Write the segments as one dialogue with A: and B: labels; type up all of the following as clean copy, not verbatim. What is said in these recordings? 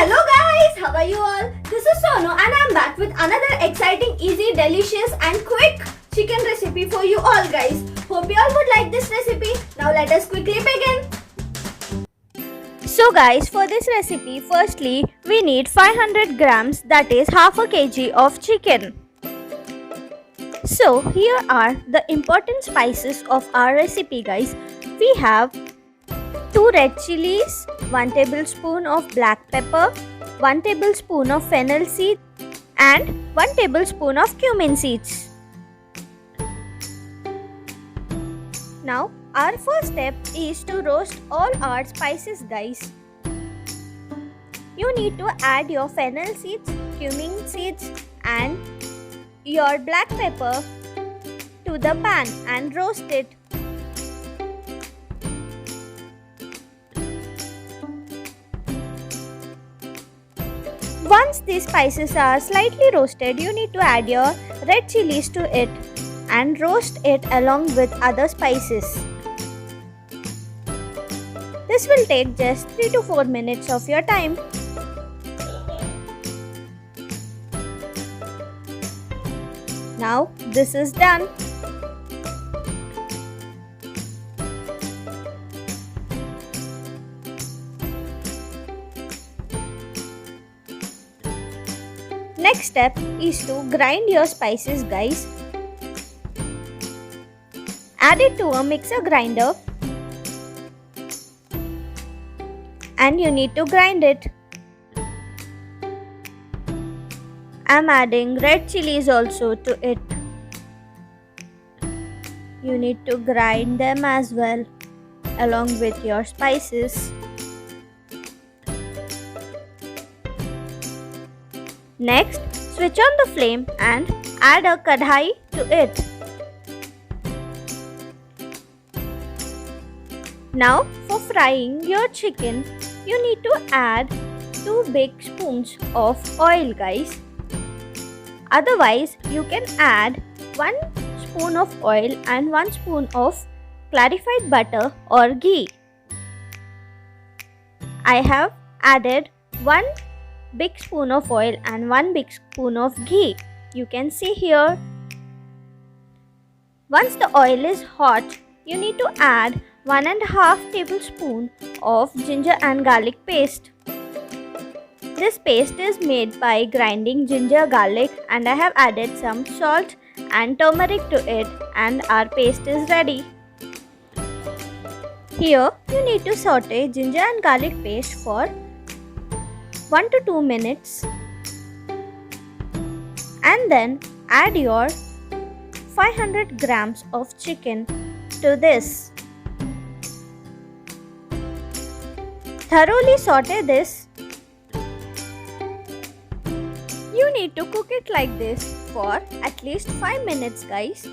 A: Hello guys, how are you all? This is Sonu and I'm back with another exciting, easy, delicious and quick chicken recipe for you all guys. Hope you all would like this recipe. Now let us quickly begin. So guys, for this recipe, firstly we need 500 grams, that is half a kg of chicken. So here are the important spices of our recipe guys. We have 2 red chilies, 1 tablespoon of black pepper, 1 tablespoon of fennel seed and 1 tablespoon of cumin seeds. Now our first step is to roast all our spices guys. You need to add your fennel seeds, cumin seeds and your black pepper to the pan and roast it. Once these spices are slightly roasted, you need to add your red chilies to it and roast it along with other spices. This will take just 3 to 4 minutes of your time. Now this is done. Next step is to grind your spices guys. Add it to a mixer grinder and you need to grind it. I'm adding red chilies also to it. You need to grind them as well along with your spices. Next, switch on the flame and add a kadhai to it. Now for frying your chicken, you need to add 2 big spoons of oil guys. Otherwise, you can add 1 spoon of oil and 1 spoon of clarified butter or ghee. I have added 1 big spoon of oil and 1 big spoon of ghee. You can see here. Once the oil is hot, you need to add 1.5 tablespoon of ginger and garlic paste. This paste is made by grinding ginger garlic and I have added some salt and turmeric to it and our paste is ready. Here you need to saute ginger and garlic paste for 1 to 2 minutes and then add your 500 grams of chicken to this. Thoroughly saute this. You need to cook it like this for at least 5 minutes guys.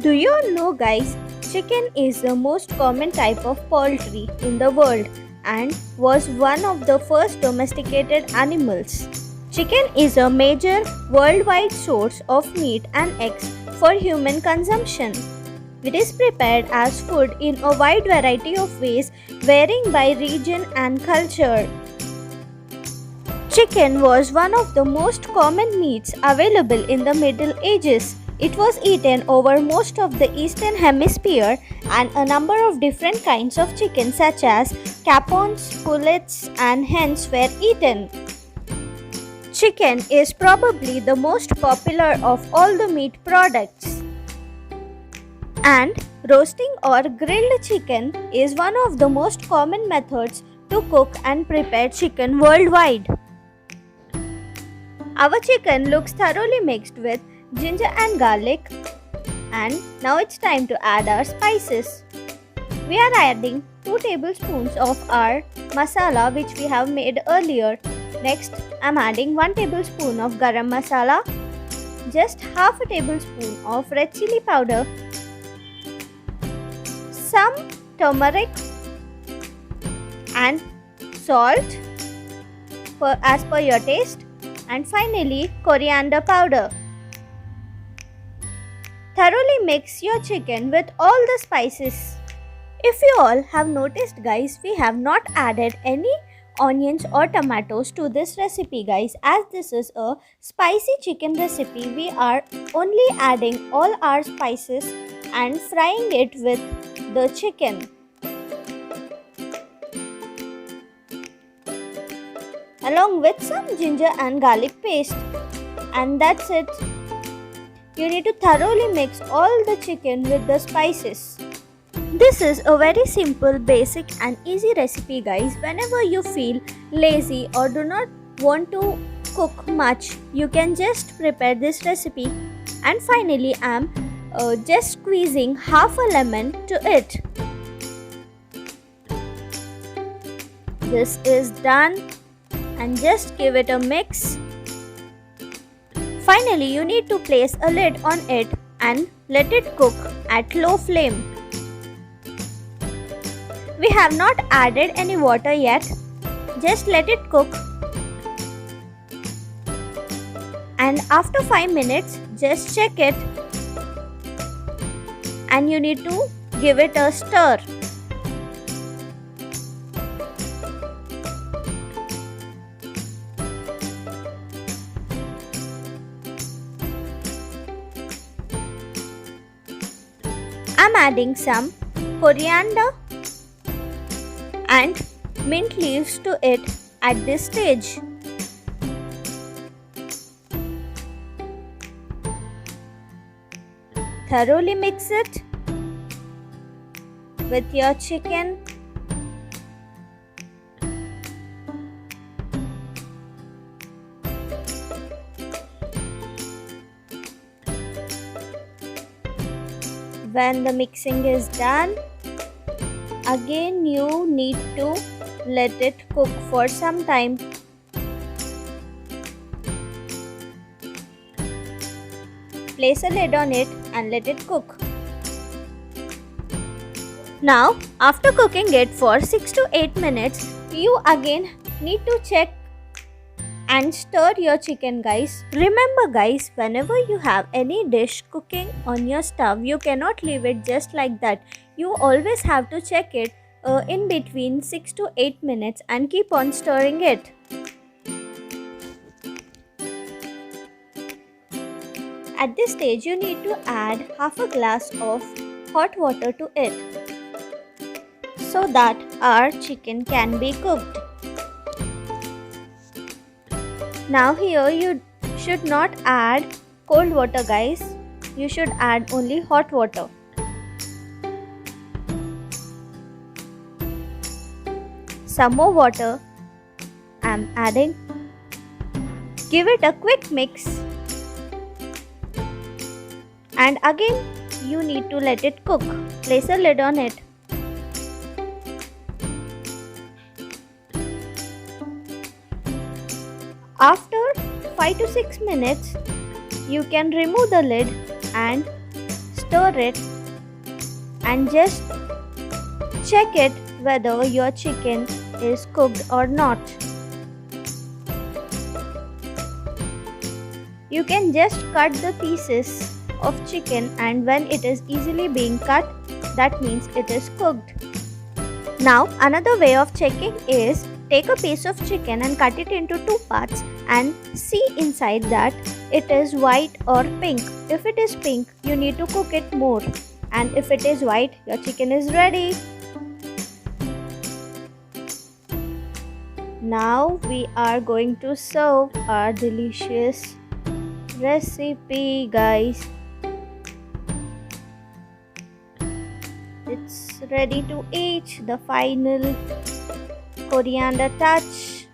A: Do you all know guys, chicken is the most common type of poultry in the world and was one of the first domesticated animals. Chicken is a major worldwide source of meat and eggs for human consumption. It is prepared as food in a wide variety of ways varying by region and culture. Chicken was one of the most common meats available in the Middle Ages. It was eaten over most of the Eastern Hemisphere and a number of different kinds of chicken such as capons, pullets and hens were eaten. Chicken is probably the most popular of all the meat products. And roasting or grilled chicken is one of the most common methods to cook and prepare chicken worldwide. Our chicken looks thoroughly mixed with ginger and garlic and now it's time to add our spices. We are adding 2 tablespoons of our masala which we have made earlier. Next, I am adding 1 tablespoon of garam masala, just half a tablespoon of red chili powder, some turmeric and salt as per your taste, and finally coriander powder. Thoroughly mix your chicken with all the spices. If you all have noticed guys, we have not added any onions or tomatoes to this recipe, guys. As this is a spicy chicken recipe, we are only adding all our spices and frying it with the chicken. Along with some ginger and garlic paste. And that's it. You need to thoroughly mix all the chicken with the spices. This is a very simple, basic and easy recipe, guys. Whenever you feel lazy or do not want to cook much, you can just prepare this recipe. And finally, I'm just squeezing half a lemon to it. This is done and just give it a mix. Finally, you need to place a lid on it and let it cook at low flame. We have not added any water yet. Just let it cook. And after 5 minutes, just check it. And you need to give it a stir. I'm adding some coriander and mint leaves to it at this stage. Thoroughly mix it with your chicken. When the mixing is done, again you need to let it cook for some time. Place a lid on it and let it cook. Now, after cooking it for 6 to 8 minutes, you again need to check and stir your chicken, guys. Remember, guys, whenever you have any dish cooking on your stove, you cannot leave it just like that. You always have to check it in between 6 to 8 minutes and keep on stirring it. At this stage, you need to add half a glass of hot water to it so that our chicken can be cooked. Now here you should not add cold water, guys. You should add only hot water. Some more water I'm adding. Give it a quick mix. And again you need to let it cook. Place a lid on it. After 5 to 6 minutes, you can remove the lid and stir it and just check it whether your chicken is cooked or not. You can just cut the pieces of chicken, and when it is easily being cut, that means it is cooked. Now another way of checking is take a piece of chicken and cut it into 2 parts and see inside that it is white or pink. If it is pink, you need to cook it more, and if it is white, your chicken is ready. Now we are going to serve our delicious recipe, guys. It's ready to eat. The final coriander touch.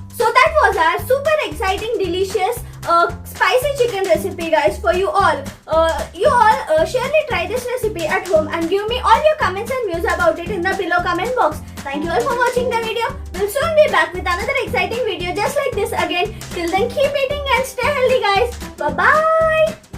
B: So that was our super exciting, delicious spicy chicken recipe, guys, for you all. You all surely try this recipe at home and give me all your comments and views about it in the below comment box. Thank you all for watching the video. We'll soon be back with another exciting video just like this again. Till then, keep eating and stay healthy, guys. Bye-bye.